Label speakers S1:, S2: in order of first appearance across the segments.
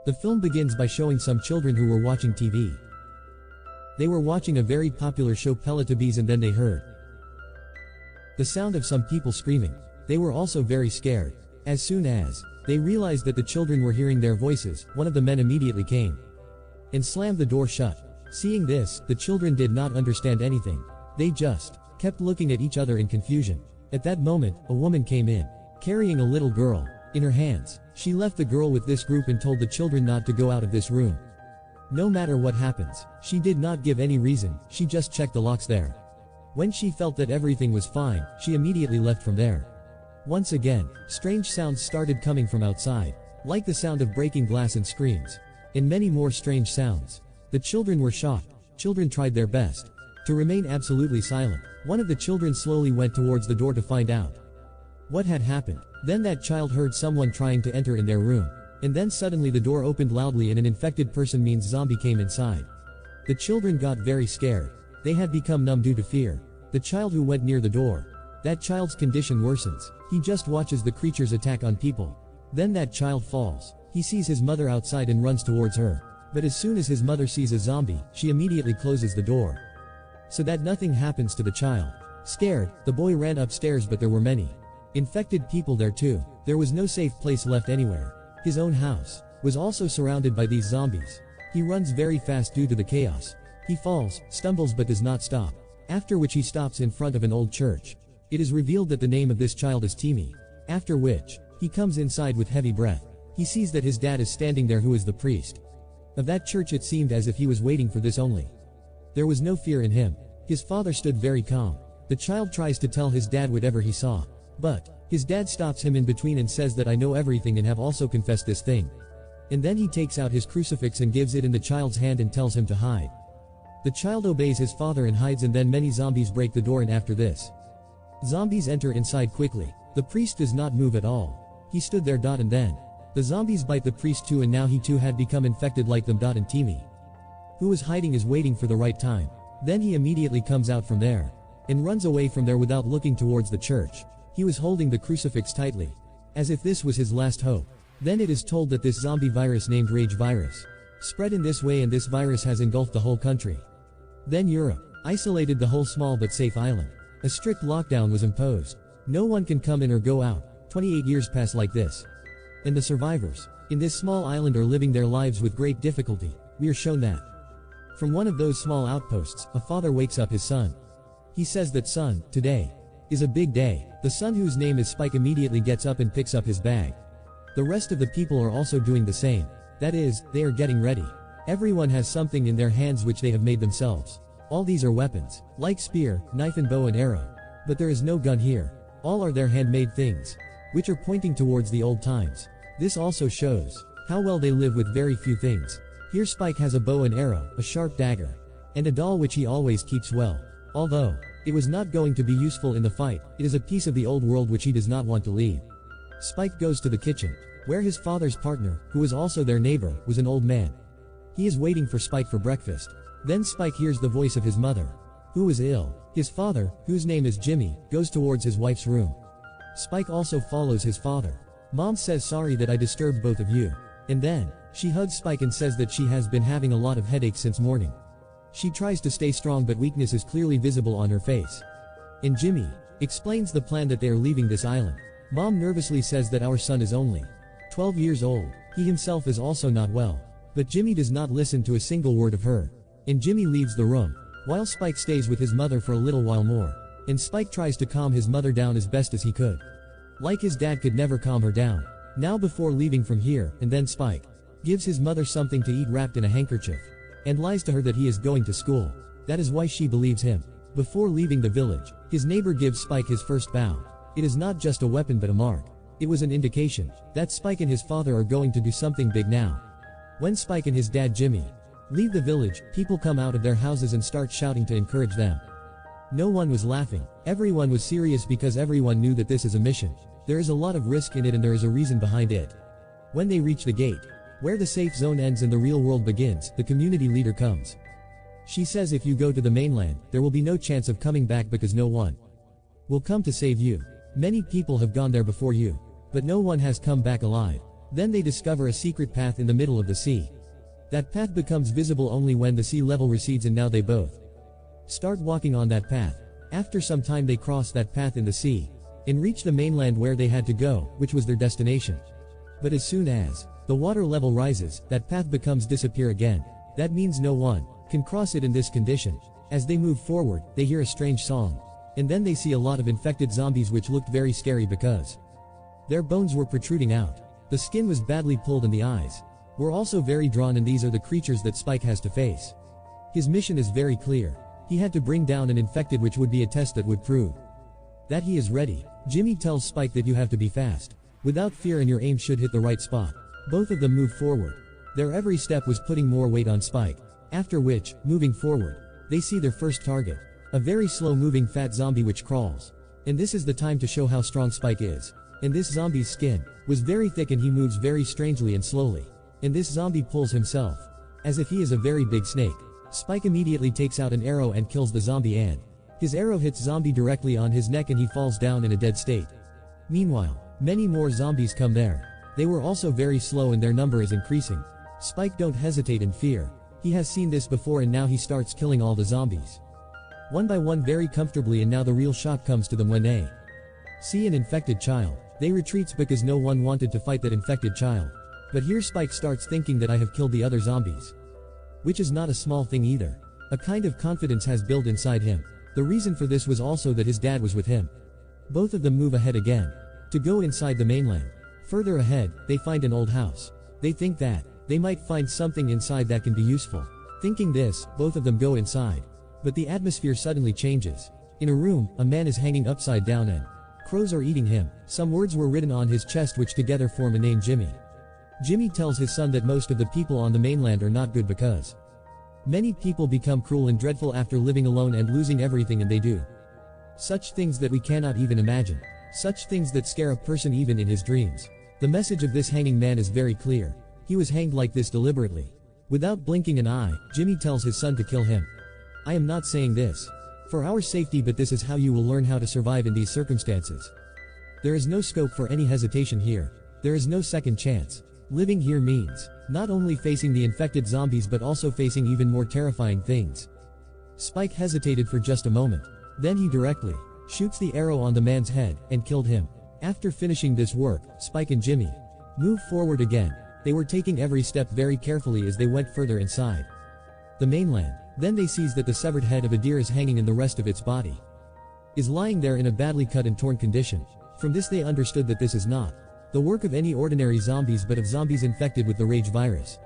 S1: The film begins by showing some children who were watching TV. They were watching a very popular show Teletubbies, and then they heard the sound of some people screaming. They were also very scared. As soon as they realized that the children were hearing their voices, one of the men immediately came and slammed the door shut. Seeing this, the children did not understand anything. They just kept looking at each other in confusion. At that moment, a woman came in, carrying a little girl in her hands. She left the girl with this group and told the children not to go out of this room. No matter what happens, she did not give any reason, she just checked the locks there. When she felt that everything was fine, she immediately left from there. Once again, strange sounds started coming from outside, like the sound of breaking glass and screams, and many more strange sounds. The children were shocked. Children tried their best to remain absolutely silent. One of the children slowly went towards the door to find out what had happened. Then that child heard someone trying to enter in their room, and then suddenly the door opened loudly and an infected person means zombie came inside. The children got very scared. They had become numb due to fear. The child who went near the door, that child's condition worsens. He just watches the creatures attack on people. Then that child falls. He sees his mother outside and runs towards her. But as soon as his mother sees a zombie, she immediately closes the door so that nothing happens to the child. Scared, the boy ran upstairs, but there were many infected people there too. There was no safe place left anywhere. His own house was also surrounded by these zombies. He runs very fast due to the chaos. He falls, stumbles, but does not stop. After which he stops in front of an old church. It is revealed that the name of this child is Timmy. After which, he comes inside with heavy breath. He sees that his dad is standing there, who is the priest of that church. It seemed as if he was waiting for this only. There was no fear in him. His father stood very calm. The child tries to tell his dad whatever he saw, but his dad stops him in between and says that I know everything and have also confessed this thing. And then he takes out his crucifix and gives it in the child's hand and tells him to hide. The child obeys his father and hides, and then many zombies break the door, and after this, zombies enter inside quickly. The priest does not move at all. He stood there. And then the zombies bite the priest too, and now he too had become infected like them. And Timmy, who was hiding, is waiting for the right time. Then he immediately comes out from there and runs away from there without looking towards the church. He was holding the crucifix tightly, as if this was his last hope. Then it is told that this zombie virus named Rage Virus spread in this way, and this virus has engulfed the whole country. Then Europe isolated the whole small but safe island. A strict lockdown was imposed. No one can come in or go out. 28 years pass like this. And the survivors in this small island are living their lives with great difficulty. We are shown that from one of those small outposts, a father wakes up his son. He says that, son, today is a big day. The son, whose name is Spike, immediately gets up and picks up his bag. The rest of the people are also doing the same. That is, they are getting ready. Everyone has something in their hands which they have made themselves. All these are weapons, like spear, knife and bow and arrow. But there is no gun here. All are their handmade things, which are pointing towards the old times. This also shows how well they live with very few things. Here Spike has a bow and arrow, a sharp dagger, and a doll which he always keeps well. Although it was not going to be useful in the fight, it is a piece of the old world which he does not want to leave. Spike goes to the kitchen, where his father's partner, who was also their neighbor, was an old man. He is waiting for Spike for breakfast. Then Spike hears the voice of his mother, who is ill. His father, whose name is Jimmy, goes towards his wife's room. Spike also follows his father. Mom says, sorry that I disturbed both of you. And then she hugs Spike and says that she has been having a lot of headaches since morning. She tries to stay strong, but weakness is clearly visible on her face. And Jimmy explains the plan that they are leaving this island. Mom nervously says that our son is only 12 years old. He himself is also not well. But Jimmy does not listen to a single word of her. And Jimmy leaves the room, while Spike stays with his mother for a little while more. And Spike tries to calm his mother down as best as he could. Like his dad could never calm her down. Now before leaving from here, and then Spike gives his mother something to eat wrapped in a handkerchief, and lies to her that he is going to school. That is why she believes him. Before leaving the village, his neighbor gives Spike his first bow. It is not just a weapon but a mark. It was an indication that Spike and his father are going to do something big now. When Spike and his dad Jimmy leave the village, people come out of their houses and start shouting to encourage them. No one was laughing. Everyone was serious because everyone knew that this is a mission. There is a lot of risk in it and there is a reason behind it. When they reach the gate, where the safe zone ends and the real world begins, the community leader comes. She says if you go to the mainland, there will be no chance of coming back because no one will come to save you. Many people have gone there before you, but no one has come back alive. Then they discover a secret path in the middle of the sea. That path becomes visible only when the sea level recedes, and now they both start walking on that path. After some time they cross that path in the sea and reach the mainland where they had to go, which was their destination. But as soon as the water level rises, that path becomes disappear again. That means no one can cross it in this condition. As they move forward, they hear a strange song. And then they see a lot of infected zombies which looked very scary because their bones were protruding out. The skin was badly pulled and the eyes were also very drawn, and these are the creatures that Spike has to face. His mission is very clear. He had to bring down an infected, which would be a test that would prove that he is ready. Jimmy tells Spike that you have to be fast, without fear, and your aim should hit the right spot. Both of them move forward. Their every step was putting more weight on Spike. After which, moving forward, they see their first target, a very slow-moving fat zombie which crawls. And this is the time to show how strong Spike is. And this zombie's skin was very thick, and he moves very strangely and slowly. And this zombie pulls himself as if he is a very big snake. Spike immediately takes out an arrow and kills the zombie, and his arrow hits zombie directly on his neck and he falls down in a dead state. Meanwhile, many more zombies come there. They were also very slow and their number is increasing. Spike don't hesitate in fear. He has seen this before, and now he starts killing all the zombies one by one very comfortably, and now the real shock comes to them when they see an infected child. They retreats because no one wanted to fight that infected child. But here Spike starts thinking that I have killed the other zombies, which is not a small thing either. A kind of confidence has built inside him. The reason for this was also that his dad was with him. Both of them move ahead again to go inside the mainland. Further ahead, they find an old house. They think that they might find something inside that can be useful. Thinking this, both of them go inside. But the atmosphere suddenly changes. In a room, a man is hanging upside down and crows are eating him. Some words were written on his chest which together form a name, Jimmy. Jimmy tells his son that most of the people on the mainland are not good because many people become cruel and dreadful after living alone and losing everything, and they do such things that we cannot even imagine. Such things that scare a person even in his dreams. The message of this hanging man is very clear. He was hanged like this deliberately. Without blinking an eye, Jimmy tells his son to kill him. I am not saying this for our safety, but this is how you will learn how to survive in these circumstances. There is no scope for any hesitation here. There is no second chance. Living here means not only facing the infected zombies but also facing even more terrifying things. Spike hesitated for just a moment. Then he directly shoots the arrow on the man's head and killed him. After finishing this work, Spike and Jimmy move forward again. They were taking every step very carefully as they went further inside the mainland. Then they sees that the severed head of a deer is hanging and the rest of its body is lying there in a badly cut and torn condition. From this they understood that this is not the work of any ordinary zombies but of zombies infected with the rage virus.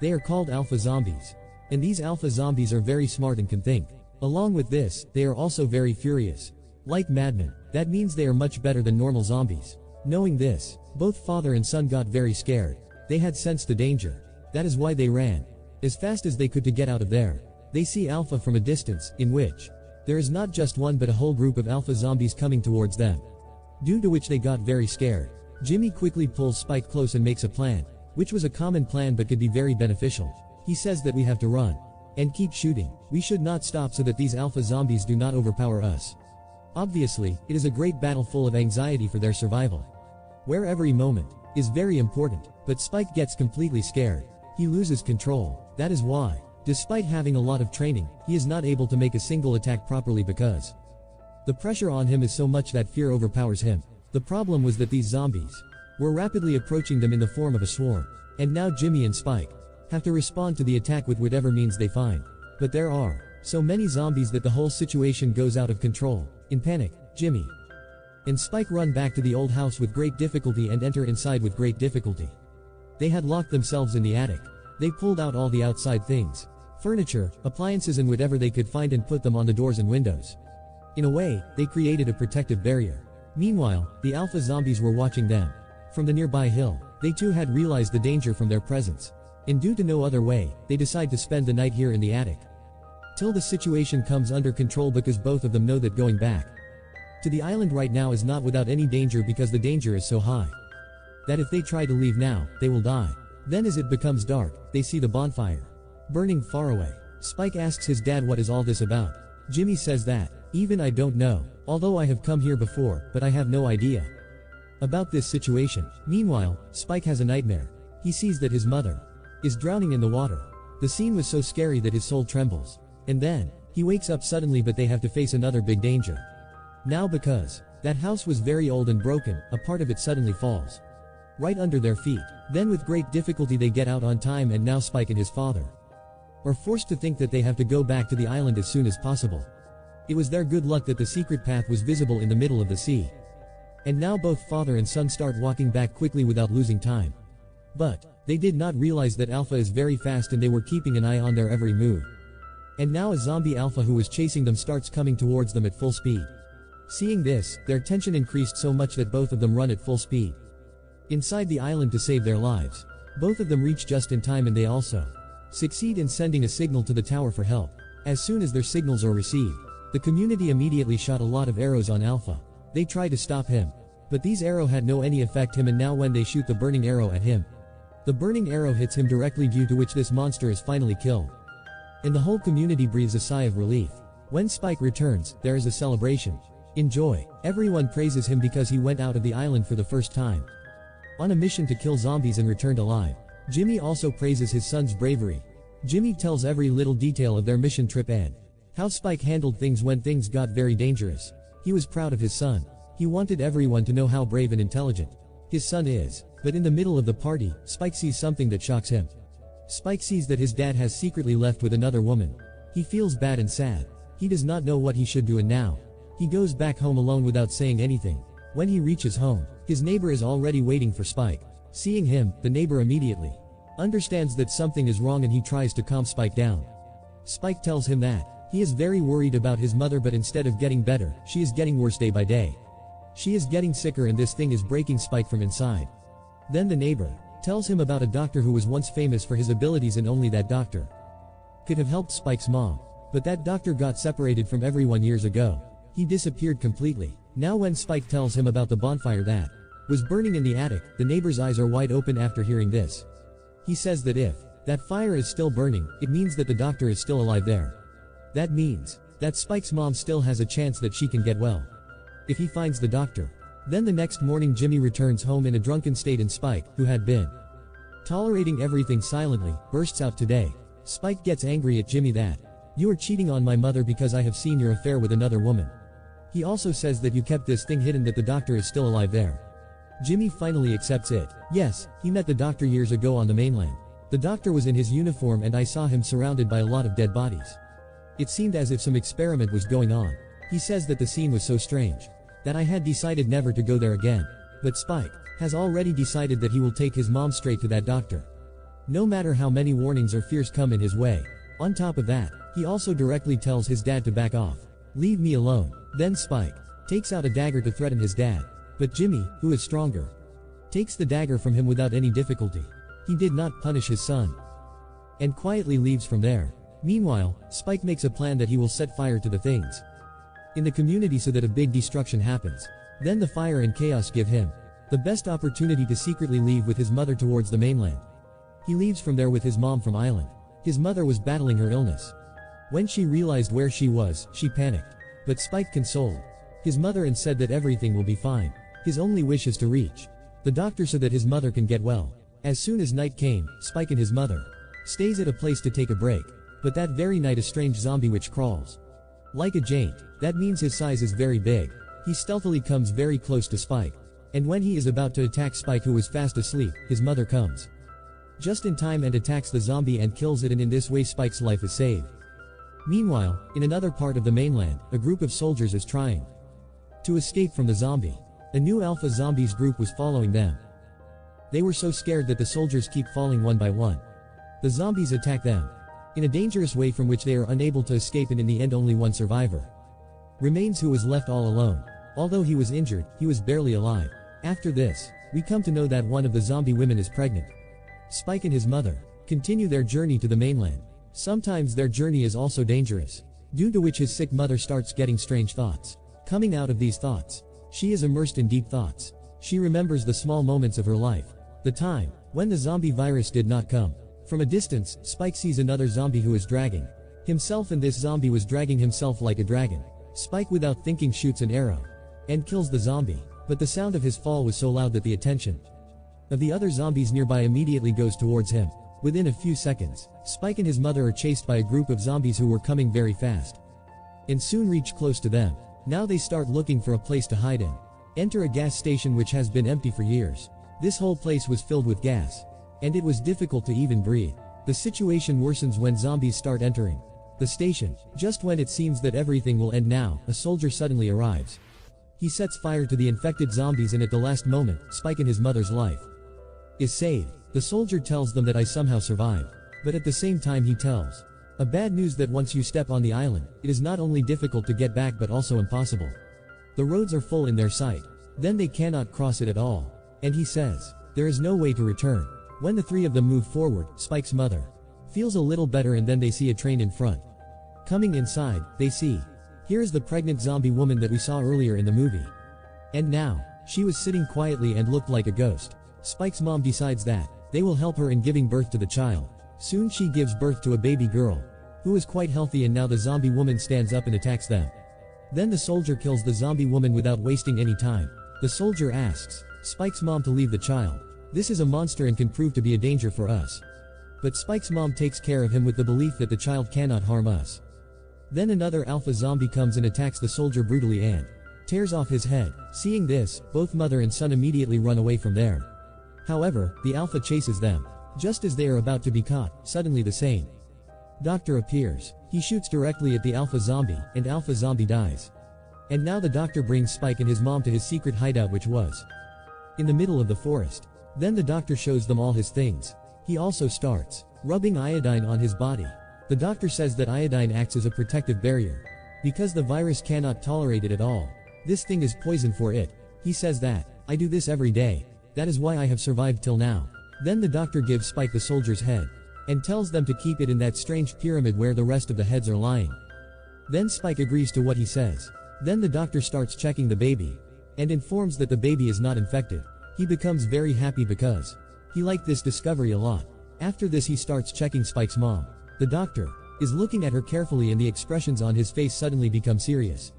S1: They are called alpha zombies. And these alpha zombies are very smart and can think. Along with this, they are also very furious. Like madmen. That means they are much better than normal zombies. Knowing this, both father and son got very scared. They had sensed the danger. That is why they ran as fast as they could to get out of there. They see Alpha from a distance, in which there is not just one but a whole group of alpha zombies coming towards them. Due to which they got very scared. Jimmy quickly pulls Spike close and makes a plan, which was a common plan but could be very beneficial. He says that we have to run and keep shooting. We should not stop so that these alpha zombies do not overpower us. Obviously, it is a great battle full of anxiety for their survival, where every moment is very important. But Spike gets completely scared. He loses control. That is why, despite having a lot of training, he is not able to make a single attack properly because the pressure on him is so much that fear overpowers him. The problem was that these zombies were rapidly approaching them in the form of a swarm. And now Jimmy and Spike have to respond to the attack with whatever means they find. But there are so many zombies that the whole situation goes out of control. In panic, Jimmy and Spike run back to the old house with great difficulty and enter inside with great difficulty. They had locked themselves in the attic. They pulled out all the outside things, furniture, appliances and whatever they could find and put them on the doors and windows. In a way, they created a protective barrier. Meanwhile, the alpha zombies were watching them from the nearby hill. They too had realized the danger from their presence. And due to no other way, they decide to spend the night here in the attic till the situation comes under control, because both of them know that going back to the island right now is not without any danger, because the danger is so high that if they try to leave now, they will die. Then as it becomes dark, they see the bonfire burning far away. Spike asks his dad what is all this about. Jimmy says that, even I don't know, although I have come here before, but I have no idea about this situation. Meanwhile, Spike has a nightmare. He sees that his mother is drowning in the water. The scene was so scary that his soul trembles. And then, he wakes up suddenly, but they have to face another big danger. Now because that house was very old and broken, a part of it suddenly falls right under their feet. Then with great difficulty they get out on time, and now Spike and his father are forced to think that they have to go back to the island as soon as possible. It was their good luck that the secret path was visible in the middle of the sea. And now both father and son start walking back quickly without losing time. But they did not realize that Alpha is very fast, and they were keeping an eye on their every move. And now a zombie Alpha who was chasing them starts coming towards them at full speed. Seeing this, their tension increased so much that both of them run at full speed inside the island to save their lives. Both of them reach just in time, and they also succeed in sending a signal to the tower for help. As soon as their signals are received, the community immediately shot a lot of arrows on Alpha. They try to stop him, but these arrows had no any effect him, and now when they shoot the burning arrow at him, the burning arrow hits him directly, due to which this monster is finally killed. And the whole community breathes a sigh of relief. When Spike returns, there is a celebration. In joy, everyone praises him because he went out of the island for the first time on a mission to kill zombies and returned alive. Jimmy also praises his son's bravery. Jimmy tells every little detail of their mission trip and how Spike handled things when things got very dangerous. He was proud of his son. He wanted everyone to know how brave and intelligent his son is. But in the middle of the party, Spike sees something that shocks him. Spike sees that his dad has secretly left with another woman. He feels bad and sad. He does not know what he should do, and now he goes back home alone without saying anything. When he reaches home, his neighbor is already waiting for Spike. Seeing him, the neighbor immediately understands that something is wrong, and he tries to calm Spike down. Spike tells him that he is very worried about his mother, but instead of getting better, she is getting worse day by day. She is getting sicker, and this thing is breaking Spike from inside. Then the neighbor tells him about a doctor who was once famous for his abilities, and only that doctor could have helped Spike's mom. But that doctor got separated from everyone years ago. He disappeared completely. Now when Spike tells him about the bonfire that was burning in the attic, the neighbor's eyes are wide open after hearing this. He says that if that fire is still burning, it means that the doctor is still alive there. That means that Spike's mom still has a chance that she can get well if he finds the doctor. Then the next morning Jimmy returns home in a drunken state, and Spike, who had been tolerating everything silently, bursts out today. Spike gets angry at Jimmy that you are cheating on my mother because I have seen your affair with another woman. He also says that you kept this thing hidden, that the doctor is still alive there. Jimmy finally accepts it. Yes, he met the doctor years ago on the mainland. The doctor was in his uniform, and I saw him surrounded by a lot of dead bodies. It seemed as if some experiment was going on. He says that the scene was so strange that I had decided never to go there again. But Spike has already decided that he will take his mom straight to that doctor, no matter how many warnings or fears come in his way. On top of that, he also directly tells his dad to back off. Leave me alone. Then Spike takes out a dagger to threaten his dad. But Jimmy, who is stronger, takes the dagger from him without any difficulty. He did not punish his son and quietly leaves from there. Meanwhile, Spike makes a plan that he will set fire to the things in the community so that a big destruction happens. Then the fire and chaos give him the best opportunity to secretly leave with his mother towards the mainland. He leaves from there with his mom from island. His mother was battling her illness. When she realized where she was, she panicked. But Spike consoled his mother and said that everything will be fine. His only wish is to reach the doctor so that his mother can get well. As soon as night came, Spike and his mother stays at a place to take a break. But that very night a strange zombie witch crawls like a giant. That means his size is very big. He stealthily comes very close to Spike. And when he is about to attack Spike, who was fast asleep, his mother comes just in time and attacks the zombie and kills it, and in this way Spike's life is saved. Meanwhile, in another part of the mainland, a group of soldiers is trying to escape from the zombie. A new Alpha Zombies group was following them. They were so scared that the soldiers keep falling one by one. The zombies attack them in a dangerous way from which they are unable to escape, and in the end only one survivor remains, who was left all alone. Although he was injured, he was barely alive. After this, we come to know that one of the zombie women is pregnant. Spike and his mother continue their journey to the mainland. Sometimes their journey is also dangerous, due to which his sick mother starts getting strange thoughts. Coming out of these thoughts, she is immersed in deep thoughts. She remembers the small moments of her life. The time when the zombie virus did not come. From a distance, Spike sees another zombie who is dragging himself, and this zombie was dragging himself like a dragon. Spike, without thinking, shoots an arrow and kills the zombie. but the sound of his fall was so loud that the attention of the other zombies nearby immediately goes towards him. Within a few seconds, Spike and his mother are chased by a group of zombies who were coming very fast, and soon reach close to them. Now they start looking for a place to hide in. Enter a gas station which has been empty for years. This whole place was filled with gas, and it was difficult to even breathe. The situation worsens when zombies start entering the station. Just when it seems that everything will end now, a soldier suddenly arrives. He sets fire to the infected zombies, and at the last moment, Spike and his mother's life is saved. The soldier tells them that I somehow survived, but at the same time he tells a bad news that once you step on the island, it is not only difficult to get back but also impossible. The roads are full in their sight. Then they cannot cross it at all. And he says, there is no way to return. When the three of them move forward, Spike's mother feels a little better, and then they see a train in front. Coming inside, they see, here is the pregnant zombie woman that we saw earlier in the movie. And now, she was sitting quietly and looked like a ghost. Spike's mom decides that they will help her in giving birth to the child. Soon she gives birth to a baby girl, who is quite healthy, and now the zombie woman stands up and attacks them. Then the soldier kills the zombie woman without wasting any time. The soldier asks Spike's mom to leave the child. This is a monster and can prove to be a danger for us. But Spike's mom takes care of him with the belief that the child cannot harm us. Then another alpha zombie comes and attacks the soldier brutally and tears off his head. Seeing this, both mother and son immediately run away from there. However, the alpha chases them. Just as they are about to be caught, suddenly the same doctor appears. He shoots directly at the alpha zombie, and alpha zombie dies. And now the doctor brings Spike and his mom to his secret hideout, which was in the middle of the forest. Then the doctor shows them all his things. He also starts rubbing iodine on his body. The doctor says that iodine acts as a protective barrier, because the virus cannot tolerate it at all. This thing is poison for it. He says that, I do this every day. That is why I have survived till now. Then the doctor gives Spike the soldier's head, and tells them to keep it in that strange pyramid where the rest of the heads are lying. Then Spike agrees to what he says. Then the doctor starts checking the baby, and informs that the baby is not infected. He becomes very happy because he liked this discovery a lot. After this he starts checking Spike's mom. The doctor is looking at her carefully, and the expressions on his face suddenly become serious.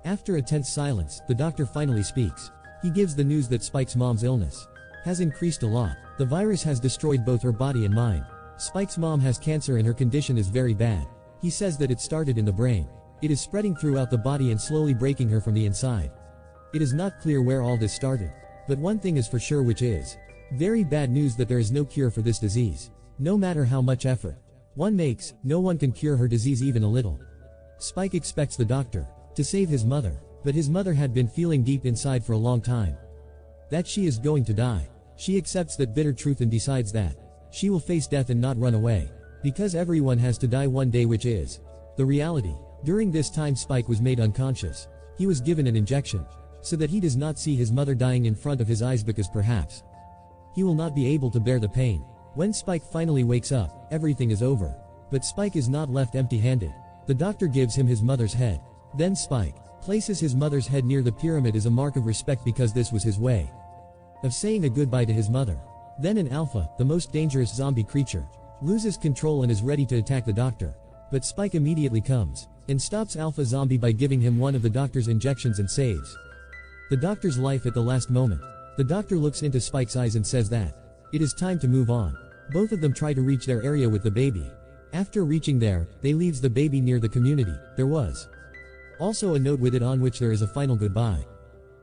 S1: After a tense silence, the doctor finally speaks. He gives the news that Spike's mom's illness has increased a lot. The virus has destroyed both her body and mind. Spike's mom has cancer and her condition is very bad. He says that it started in the brain. It is spreading throughout the body and slowly breaking her from the inside. It is not clear where all this started, but one thing is for sure, which is very bad news, that there is no cure for this disease. No matter how much effort one makes, no one can cure her disease even a little. Spike expects the doctor to save his mother, but his mother had been feeling deep inside for a long time that she is going to die. She accepts that bitter truth and decides that she will face death and not run away, because everyone has to die one day, which is the reality. During this time Spike was made unconscious. He was given an injection, so that he does not see his mother dying in front of his eyes, because perhaps he will not be able to bear the pain. When Spike finally wakes up, everything is over. But Spike is not left empty-handed. The doctor gives him his mother's head. Then Spike places his mother's head near the pyramid as a mark of respect, because this was his way of saying a goodbye to his mother. Then an alpha, the most dangerous zombie creature, loses control and is ready to attack the doctor. But Spike immediately comes and stops Alpha Zombie by giving him one of the doctor's injections and saves the doctor's life at the last moment. The doctor looks into Spike's eyes and says that it is time to move on. Both of them try to reach their area with the baby. After reaching there, they leaves the baby near the community. There was also a note with it on which there is a final goodbye.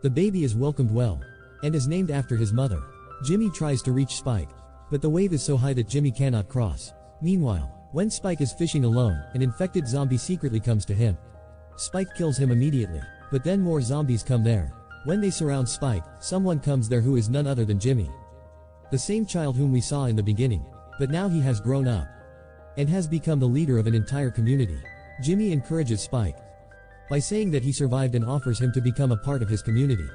S1: The baby is welcomed well, and is named after his mother. Jimmy tries to reach Spike, but the wave is so high that Jimmy cannot cross. Meanwhile, when Spike is fishing alone, an infected zombie secretly comes to him. Spike kills him immediately, but then more zombies come there. When they surround Spike, someone comes there who is none other than Jimmy, the same child whom we saw in the beginning, but now he has grown up and has become the leader of an entire community. Jimmy encourages Spike by saying that he survived and offers him to become a part of his community.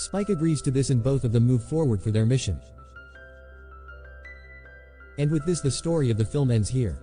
S1: Spike agrees to this and both of them move forward for their mission. And with this, the story of the film ends here.